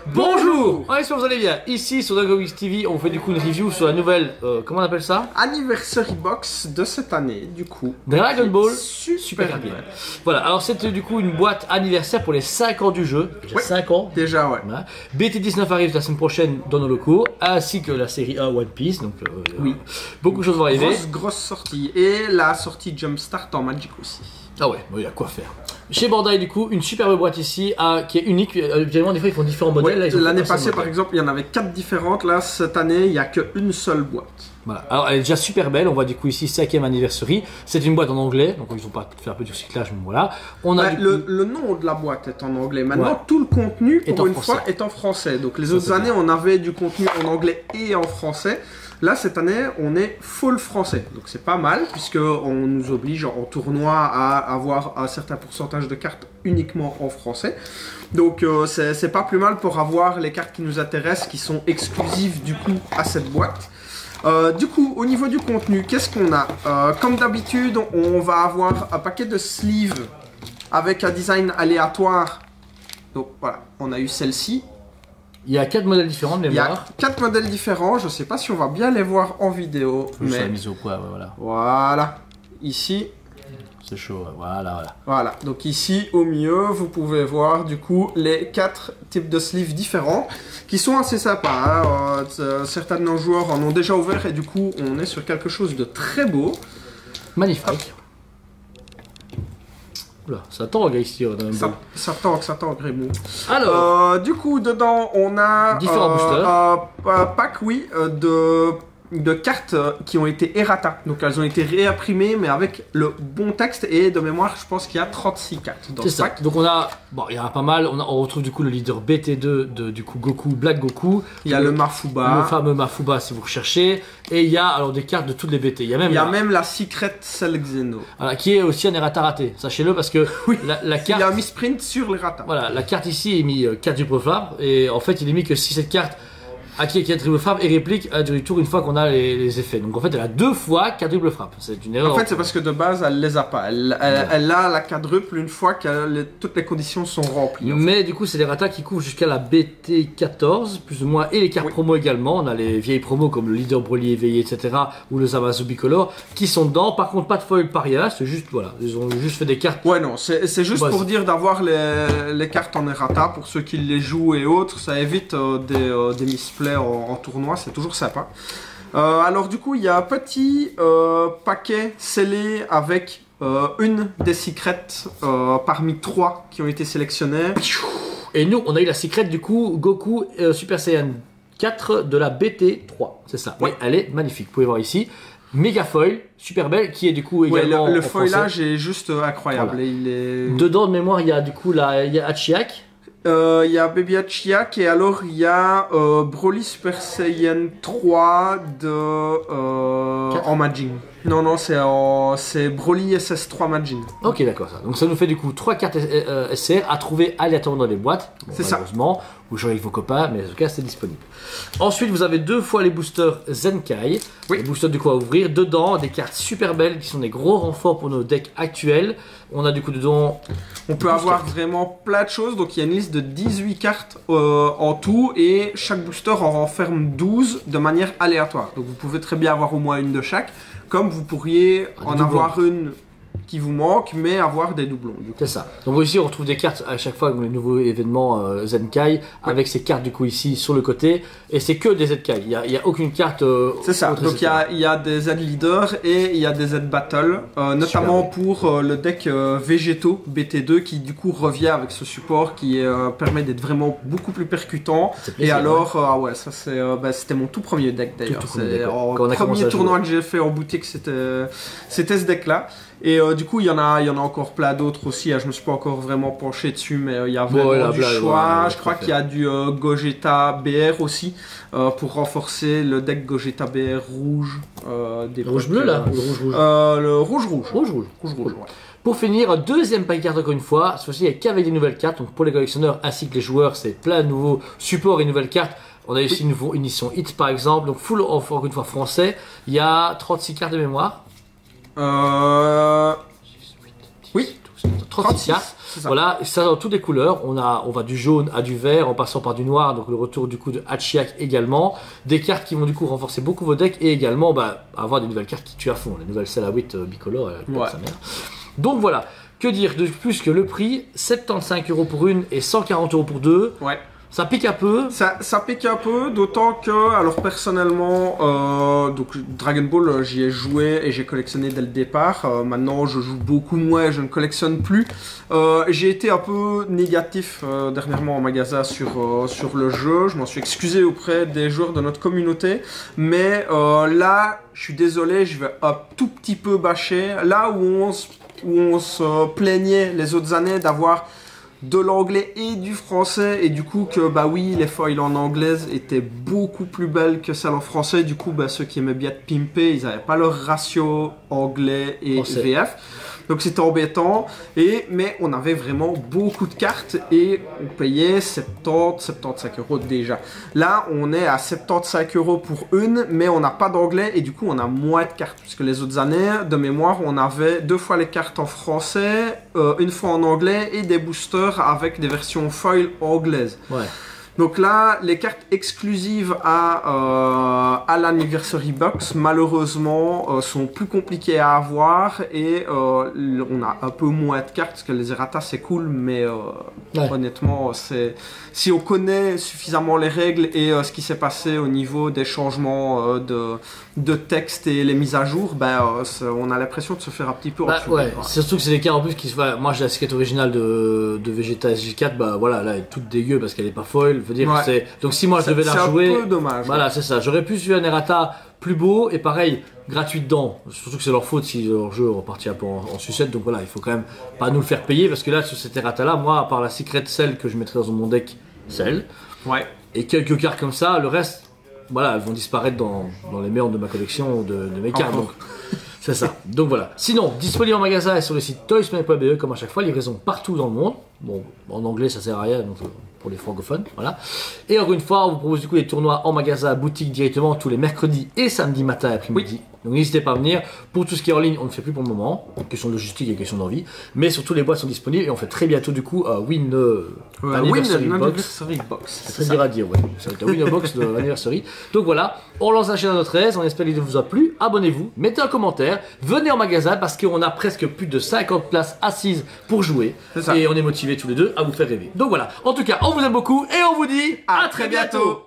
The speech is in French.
Bonjour. On espère que vous allez bien. Ici sur DragonX TV, on fait du coup une review sur la nouvelle, comment on appelle ça? Anniversary Box de cette année, du coup. Dragon Ball Super Super bien. Voilà, alors c'était du coup une boîte anniversaire pour les 5 ans du jeu. Déjà Ouais. 5 ans. Déjà, ouais. Voilà. BT19 arrive la semaine prochaine dans nos locaux, ainsi que la série 1 One Piece. Donc, Oui. beaucoup de choses vont arriver. Grosse sortie. Et la sortie Jumpstart en Magic aussi. Ah ouais, il y a quoi faire. Chez Bandai, du coup, une superbe boîte ici qui est unique. Évidemment, des fois, ils font différents modèles. Là, ils ont fait L'année un seul passée, par modèle. exemple, il y en avait 4 différentes. Là, cette année, il n'y a qu'une seule boîte. Voilà. Alors, elle est déjà super belle. On voit du coup ici 5e anniversary. C'est une boîte en anglais, donc ils ont pas fait un peu du recyclage, mais voilà. On a Ouais, du coup... le nom de la boîte est en anglais. Maintenant, Ouais. tout le contenu, Est pour en une français. fois, est en français. Donc, les Ça, autres c'est années, bien. on avait du contenu en anglais et en français. Là, cette année, on est full français. Donc, c'est pas mal, puisqu'on nous oblige en tournoi à avoir un certain pourcentage de cartes uniquement en français. Donc, c'est pas plus mal pour avoir les cartes qui nous intéressent, qui sont exclusives, du coup, à cette boîte. Du coup, au niveau du contenu, qu'est-ce qu'on a? Comme d'habitude, on va avoir un paquet de sleeves avec un design aléatoire. Donc, voilà, on a eu celle-ci. Il y a 4 modèles différents de Il y a mémoire. 4 modèles différents, je sais pas si on va bien les voir en vidéo, Juste la mais mise au poids, ouais, voilà. voilà, ici, C'est chaud, ouais. Voilà. voilà, donc ici au milieu, vous pouvez voir du coup les 4 types de sleeves différents, qui sont assez sympas, hein. Certains de nos joueurs en ont déjà ouvert et du coup on est sur quelque chose de très beau. Magnifique. Oula, ça tangue ici. Dans le bol. Ça tangue, Grémou. Alors, Du coup, dedans, on a Différents boosters. un pack, oui, de cartes qui ont été errata. Donc, elles ont été réimprimées, mais avec le bon texte. Et de mémoire, je pense qu'il y a 36 cartes dans c'est ce ça. pack. Donc on a, bon, il y en a pas mal. On retrouve du coup le leader BT2 de du coup Goku, Black Goku. Il y a le Mafuba. Le fameux Mafuba si vous recherchez. Et il y a alors des cartes de toutes les BT. Il y a même, Il y a même la Secret Cell Xeno. voilà, qui est aussi un errata raté. Sachez-le parce que la Il y a carte, un misprint sur les ratas. voilà, la carte ici est mis 4 triple frappe. Et en fait, il est mis que si cette carte acquiert 4 triple frappe et réplique à du tour une fois qu'on a les effets. Donc en fait, elle a 2 fois 4 triple frappe. C'est une erreur. En fait, c'est parce que de base, elle les a pas. Elle a la quadruple une fois que toutes les conditions sont remplies. en fait. Mais du coup, c'est des ratas qui couvrent jusqu'à la BT14, plus ou moins, et les cartes Oui. promo également. On a les vieilles promos comme le leader Broly éveillé, etc., ou le Zamasu Bicolor, qui sont dedans. Par contre, pas de foil paria, c'est juste, voilà, ils ont juste fait des cartes. Ouais, non, c'est juste Bah, pour c'est- dire d'avoir les cartes en errata pour ceux qui les jouent et autres. Ça évite des misplays en tournoi, c'est toujours sympa. Alors, du coup, il y a un petit paquet scellé avec une des secrets parmi 3 qui ont été sélectionnés. Et nous, on a eu la secrète, du coup, Goku Super Saiyan 4 de la BT3. C'est ça. Ouais. Mais elle est magnifique. Vous pouvez voir ici. Méga foil, super belle, qui est du coup Ouais, également. le en français. foilage est juste incroyable. Voilà. Et il est... Dedans, de mémoire, il y a du coup il y a Hachiak. Il y a Baby Hachiak et alors il y a Broly Super Saiyan 3 Quatre. en Majin. Non, c'est Broly SS3 Majin. Ok, d'accord. Donc ça nous fait du coup 3 cartes SR à trouver aléatoirement dans les boîtes. Bon, C'est ça. malheureusement, vous jouez avec vos copains, mais en tout cas c'est disponible. Ensuite, vous avez 2 fois les boosters Zenkai. Oui. Les boosters du coup à ouvrir. Dedans, des cartes super belles qui sont des gros renforts pour nos decks actuels. On a du coup dedans. On peut 12 avoir cartes. vraiment plein de choses. Donc il y a une liste de 18 cartes en tout et chaque booster en renferme 12 de manière aléatoire. Donc vous pouvez très bien avoir au moins une de chaque. Comme vous pourriez Ah, des en doublons. avoir une qui vous manque, mais avoir des doublons. Du coup. C'est ça. Donc ici on retrouve des cartes à chaque fois comme les nouveaux événements Zenkai avec ces cartes du coup ici sur le côté et c'est que des Zenkai. Il y a aucune carte. C'est ça, autre, donc etc. il y a des Z-Leaders et il y a des Z-Battle, notamment pour le deck Végétaux BT2 qui du coup revient avec ce support qui permet d'être vraiment beaucoup plus percutant. C'est Et plaisir, alors, ah ouais, ça c'est, c'était mon tout premier deck d'ailleurs. Tout premier C'est deck, ouais. en Quand on a commencé premier à tournoi jouer. que j'ai fait en boutique, c'était ce deck là. Et du coup, il y en a encore plein d'autres aussi. Je me suis pas encore vraiment penché dessus, mais il y a vraiment Ouais, là, du là, choix. ouais, Je crois tout à qu'il y a du Gogeta BR aussi pour renforcer le deck Gogeta BR rouge. Des Le rouge bleu là ou le rouge rouge. Le rouge rouge. Rouge. Ouais. Pour finir, un deuxième pack de cartes encore une fois. Cette fois-ci, il n'y a qu'avec des nouvelles cartes. Donc pour les collectionneurs ainsi que les joueurs, c'est plein de nouveaux supports et nouvelles cartes. On a ici une édition Hit par exemple. Donc full encore une fois français. Il y a 36 cartes de mémoire. Oui. 36 cartes. ça. Voilà, et ça dans toutes les couleurs. On va du jaune à du vert en passant par du noir, donc le retour du coup de Hachiak également. Des cartes qui vont du coup renforcer beaucoup vos decks et également avoir des nouvelles cartes qui tuent à fond. Les nouvelles Selawit bicolore, sa mère. Donc voilà, que dire de plus que le prix, 75€ pour une et 140€ pour deux. Ouais. Ça pique un peu. Ça pique un peu, d'autant que, alors personnellement, donc Dragon Ball, j'y ai joué et j'ai collectionné dès le départ. Maintenant, je joue beaucoup moins, je ne collectionne plus. J'ai été un peu négatif dernièrement en magasin sur le jeu. Je m'en suis excusé auprès des joueurs de notre communauté. Mais là, je suis désolé, je vais un tout petit peu bâcher. Là où on se plaignait les autres années d'avoir de l'anglais et du français, et du coup que oui, les foils en anglaise étaient beaucoup plus belles que celles en français. Du coup ceux qui aimaient bien te pimper, ils n'avaient pas leur ratio anglais et Français. VF, donc c'était embêtant. Mais on avait vraiment beaucoup de cartes et on payait 75€ déjà. Là on est à 75€ pour une, mais on n'a pas d'anglais et du coup on a moins de cartes, puisque les autres années de mémoire on avait 2 fois les cartes en français, une fois en anglais et des boosters avec des versions foil anglaises. Ouais. Donc là, les cartes exclusives à l'Anniversary Box, malheureusement, sont plus compliquées à avoir et on a un peu moins de cartes, parce que les errata c'est cool, mais honnêtement, si on connaît suffisamment les règles et ce qui s'est passé au niveau des changements de texte et les mises à jour, on a l'impression de se faire un petit peu entuber. Ouais, surtout que c'est des cartes en plus qui moi j'ai la skate originale de Vegeta SG4, voilà, là elle est toute dégueu parce qu'elle est pas foil. Veut dire que donc si moi je devais la jouer, c'est un peu dommage. Voilà, c'est ça. J'aurais pu suivre un errata plus beau et pareil, gratuit dedans. Surtout que c'est leur faute si leur jeu repartit un peu en sucette. Donc voilà, il faut quand même pas nous le faire payer parce que là, sur cet errata là, moi, à part la Secret Cell que je mettrais dans mon deck, Cell, et quelques cartes comme ça, le reste, voilà, elles vont disparaître dans les murs de ma collection de mes cartes. Donc, c'est ça. Donc voilà. Sinon, disponible en magasin et sur le site toysman.be comme à chaque fois, livraison partout dans le monde. Bon, en anglais ça sert à rien, donc pour les francophones, voilà. Et encore une fois, on vous propose du coup des tournois en magasin, boutique directement tous les mercredis et samedis matin et après-midi. Donc n'hésitez pas à venir. Pour tout ce qui est en ligne, on ne fait plus pour le moment. Question de logistique et question d'envie. Mais surtout les boîtes sont disponibles et on fait très bientôt du coup Win Anniversary Box. C'est très dur à dire, ouais. Ça va être un Win Box de l'anniversary. Donc voilà, on lance la chaîne à notre aise. On espère que l'idée vous a plu. Abonnez-vous, mettez un commentaire, venez en magasin parce qu'on a presque plus de 50 places assises pour jouer. Et on est motivés tous les deux à vous faire rêver. Donc voilà. En tout cas, on vous aime beaucoup et on vous dit à très bientôt.